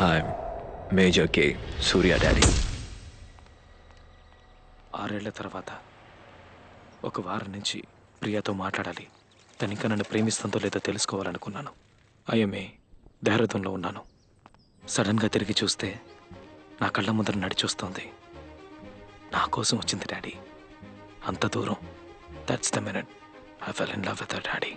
I'm Major K. Surya Daddy. 6 ఏళ్ల తర్వాత ఒక వారం నుంచి ప్రియాతో మాట్లాడాలి. తను ఇంకా నన్ను ప్రేమిస్తుందో లేదో తెలుసుకోవాలనుకున్నాను. ఐఎంఏ దేహరాదూన్లో ఉన్నాను. సడన్గా తిరిగి చూస్తే నా కళ్ళ ముందర నడిచొస్తోంది. నా కోసం వచ్చింది డాడీ. అంత దూరం. That's the minute I fell in love with her daddy.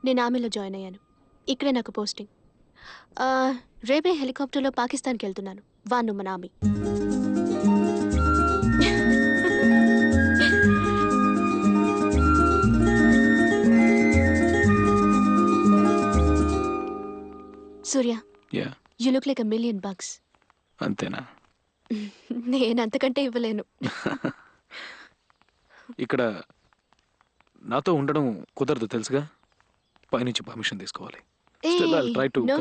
నేను ఆర్మీలో జాయిన్ అయ్యాను. ఇక్కడే నాకు పోస్టింగ్. రేపే హెలికాప్టర్లో పాకిస్తాన్కి వెళ్తున్నాను. వాను మన army. Surya, you look like $1 million. అంతేనా? నేను అంతకంటే ఇవ్వలేను. ఇక్కడ నాతో ఉండడం కుదరదు తెలుసుగా. పైనుంచి పర్మిషన్ తీసుకోవాలి. No,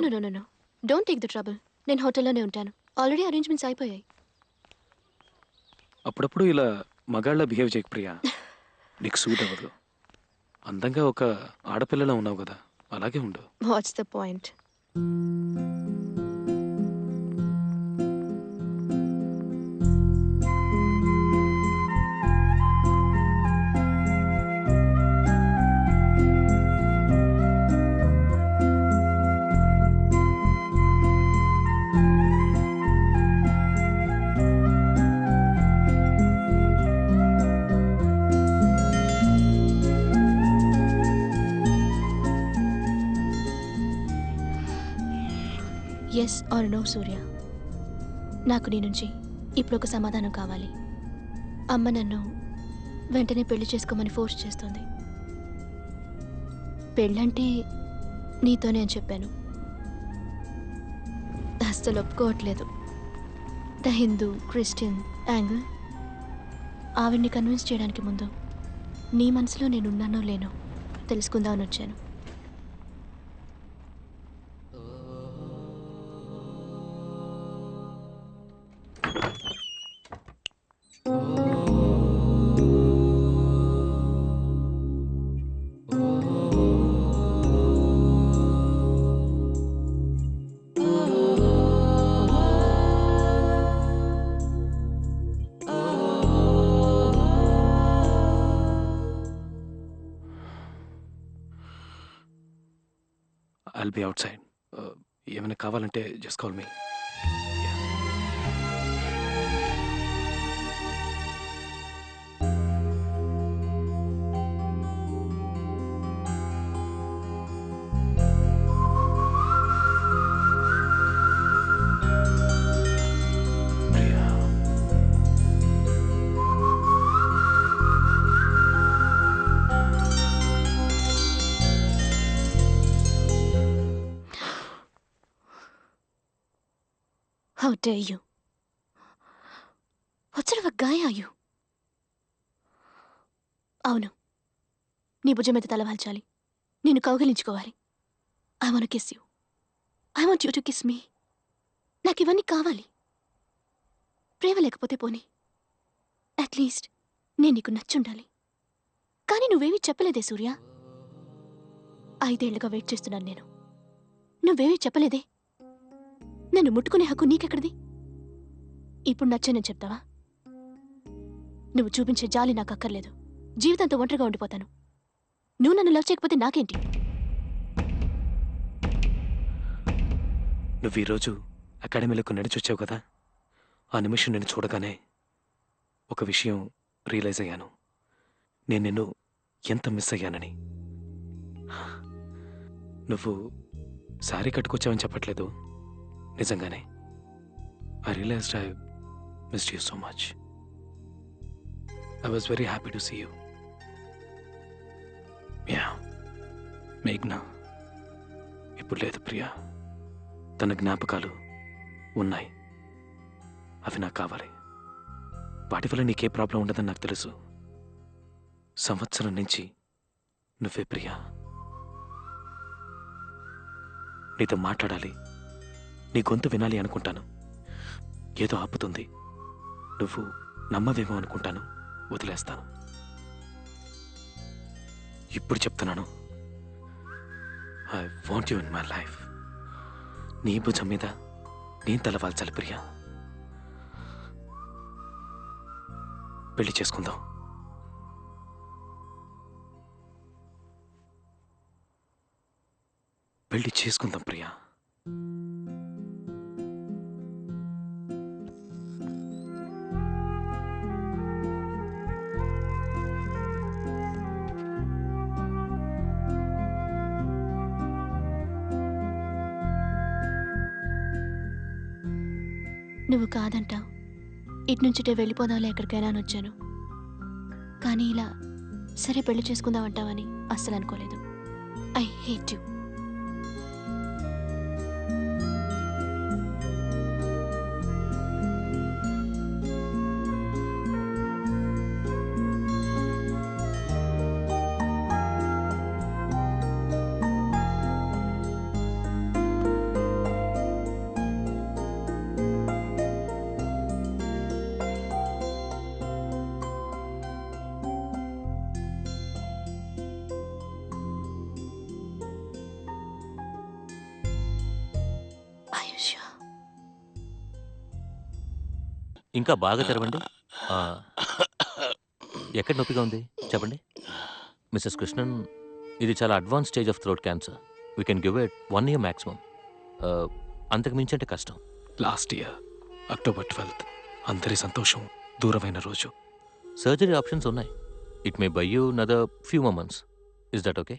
don't take the trouble. నేను హోటల్లోనే ఉంటాను. ఆల్రెడీ అరేంజ్మెంట్స్ అయిపోయాయి. అప్పుడప్పుడు ఇలా మగాళ్ళ బిహేవ్ చేయకు ప్రియా. నీకు సూట్ అవ్వదు. అందంగా ఒక ఆడపిల్లలా ఉన్నావు కదా, అలాగే ఉండు. What's the point? Yes or no Surya. నాకు నీ నుంచి ఇప్పుడు ఒక సమాధానం కావాలి. అమ్మ నన్ను వెంటనే పెళ్లి చేసుకోమని ఫోర్స్ చేస్తుంది. పెళ్ళంటే నీతోనే అని చెప్పాను. అస్సలు ఒప్పుకోవట్లేదు. The Hindu Christian angle. ఆవిడ్ని కన్విన్స్ చేయడానికి ముందు నీ మనసులో నేనున్నానో లేనో తెలుసుకుందామని వచ్చాను. I'll be outside. ఏమైనా కావాలంటే just call me. How dare you? What sort of a guy are you? అవును, నీ భుజం మీద తలవాల్చాలి, నిన్ను కౌగిలించుకోవాలి. I want kiss you. I want you to kiss me. నాకు ఇవన్నీ కావాలి. ప్రేమ లేకపోతే పోనీ, అట్లీస్ట్ నేను నీకు నచ్చుండాలి. కానీ నువ్వేమీ చెప్పలేదే సూర్య. 5 ఏళ్లుగా వెయిట్ చేస్తున్నాను నేను. నువ్వేమీ చెప్పలేదే. నన్ను ముట్టుకునే హక్కు నీకెక్కడిది? ఇప్పుడు నచ్చానని చెప్తావా? నువ్వు చూపించే జాలి నాకు అక్కర్లేదు. జీవితంతో ఒంటరిగా ఉండిపోతాను. నువ్వు నన్ను లవ్ చేయకపోతే నాకేంటి? నువ్వు ఈరోజు అకాడమీలకు నడిచొచ్చావు కదా, ఆ నిమిషం నేను చూడగానే ఒక విషయం రియలైజ్ అయ్యాను. నేను నిన్ను ఎంత మిస్ అయ్యానని. నువ్వు శారీ కట్టుకొచ్చావని చెప్పట్లేదు, నిజంగానే. I realized I missed you so much. I was very happy to see you. Yeah. మేఘ్నా ఇప్పుడు లేదు ప్రియా. తన జ్ఞాపకాలు ఉన్నాయి, అవి నాకు కావాలి. వాటి వల్ల నీకే ప్రాబ్లం ఉండదని నాకు తెలుసు. సంవత్సరం నుంచి నువ్వే ప్రియా. నీతో మాట్లాడాలి, నీ గొంతు వినాలి అనుకుంటాను. ఏదో ఆపుతుంది. నువ్వు నమ్మవేమో అనుకుంటాను, వదిలేస్తాను. ఇప్పుడు చెప్తున్నాను, I want you in my life. నీ భుజం మీద నేను తలవాల్చాలి ప్రియా. పెళ్లి చేసుకుందాం. పెళ్లి చేసుకుందాం ప్రియా. నువ్వు కాదంటావు. ఇటు నుంచిటే వెళ్ళిపోదాంలే ఎక్కడికైనా అని వచ్చాను. కానీ ఇలా సరే పెళ్లి చేసుకుందాం అంటావని అస్సలు అనుకోలేదు. I hate you. ఇంకా బాగా తెరవండి. ఎక్కడ నొప్పిగా ఉంది చెప్పండి. మిస్సెస్ కృష్ణన్, ఇది చాలా advance stage of throat cancer. We can give it 1 year maximum. అంతకు మించి అంటే కష్టం. లాస్ట్ ఇయర్ October 12th అందరి సంతోషం దూరమైన రోజు. సర్జరీ ఆప్షన్స్ ఉన్నాయి. It may buy you another few more months. Is that okay?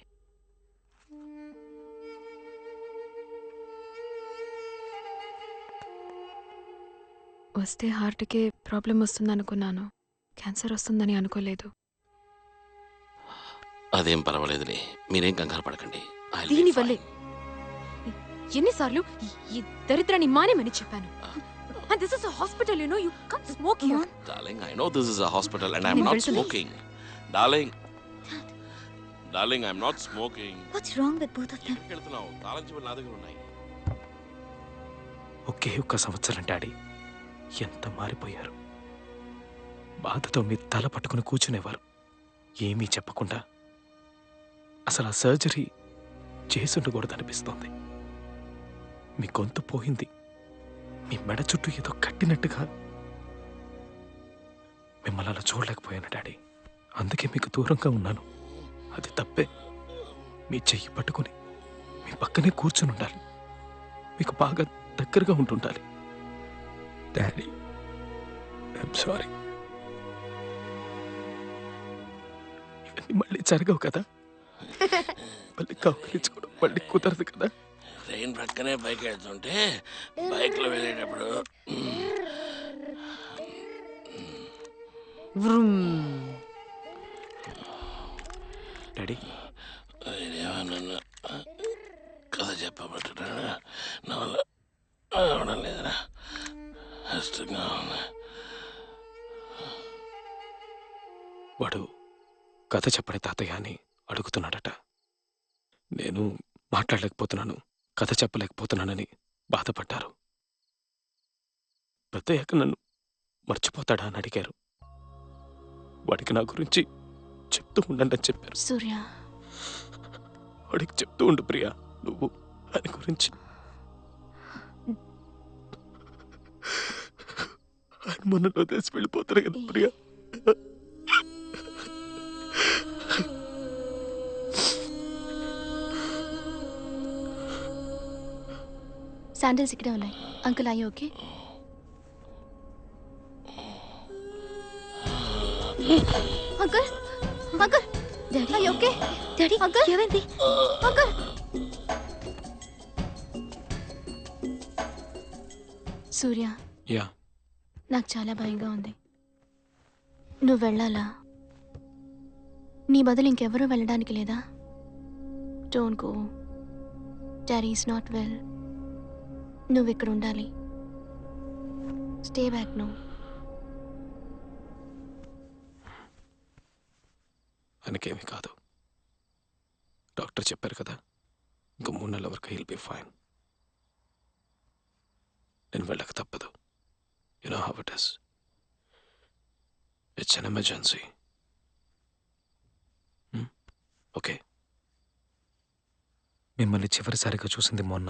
వస్తే హార్ట్కే ప్రాబ్లం వస్తుంది అనుకున్నాను. క్యాన్సర్ వస్తుందని అనుకోలేదు. అదేం పర్వాలేదులే, మీరేం కంగారు పడకండి. దీనివల్లే ఎన్నిసార్లు ఈ దరిద్రాన్ని మానేమని చెప్పాను. And this is a hospital, you know. You can't smoke here. Darling, I know this is a hospital and I'm నేను not వెళ్తున్నా. smoking. Darling. Darling, I'm not smoking. What's wrong with both of them? ఎక్కడికి వెళ్తున్నావు? తాళం చెవులు నా దగ్గర ఉన్నాయి. ఒకే ఒక్క సంవత్సరం డాడీ ఎంత మారిపోయారు. బాధతో మీ తల పట్టుకుని కూర్చునేవారు, ఏమీ చెప్పకుండా. అసలు ఆ సర్జరీ చేసుండకూడదనిపిస్తోంది. మీ గొంతు పోయింది, మీ మెడ చుట్టూ ఏదో కట్టినట్టుగా. మిమ్మల్ని అలా చూడలేకపోయాను డాడీ, అందుకే మీకు దూరంగా ఉన్నాను. అది తప్పే. మీ చెయ్యి పట్టుకుని మీ పక్కనే కూర్చుని ఉండాలి, మీకు బాగా దగ్గరగా ఉంటుండాలి. Daddy, I'm sorry. ఇవన్నీ మళ్ళీ జరగవు కదా, మళ్ళీ కౌగిలించుకోవడం మళ్ళీ కుదరదు కదా. ట్రైన్ పక్కనే బైక్ వెళ్తుంటే బైక్లో వెళ్ళేటప్పుడు డాడీ, ఏమన్నా కథ చెప్పబట్టడా నా వల్ల అవడం లేదురా, కష్టంగా ఉంది. వాడు కథ చెప్పడే తాతయ్య అని అడుగుతున్నాడట. నేను మాట్లాడలేకపోతున్నాను, కథ చెప్పలేకపోతున్నానని బాధపడ్డారు. పెద్దయ్యాక నన్ను మర్చిపోతాడా అని అడిగారు. వాడికి నా గురించి చెప్తూ ఉండండి అని చెప్పారు. సూర్య, వాడికి చెప్తూ ఉండు ప్రియా, నువ్వు ఆయన గురించి. ఆయన మనలో తెలిసి వెళ్ళిపోతారు కదా ప్రియా. శాండిల్స్ ఇక్కడే ఉన్నాయి. అంకుల్, అయ్యి ఓకే? అంకుల్, అంకుల్, డాడీ, అయ్యి ఓకే? Daddy, uncle? ఏమైంది? అంకుల్, సూర్య, యా, నాకు చాలా భయంగా ఉంది. నువ్వు వెళ్ళాలా? నీ బదులు ఇంకెవరూ వెళ్ళడానికి లేదా? Don't go. Daddy is not well. నువ్వు ఇక్కడ ఉండాలి. Stay back. నువ్వు ఆయనకేమీ కాదు, డాక్టర్ చెప్పారు కదా. ఇంకో 3 నెలల వరకు హీల్ బి ఫైన్. నేను వెళ్ళక తప్పదు. You know how it is. It's an emergency. Okay. మిమ్మల్ని చివరిసారిగా చూసింది మొన్న.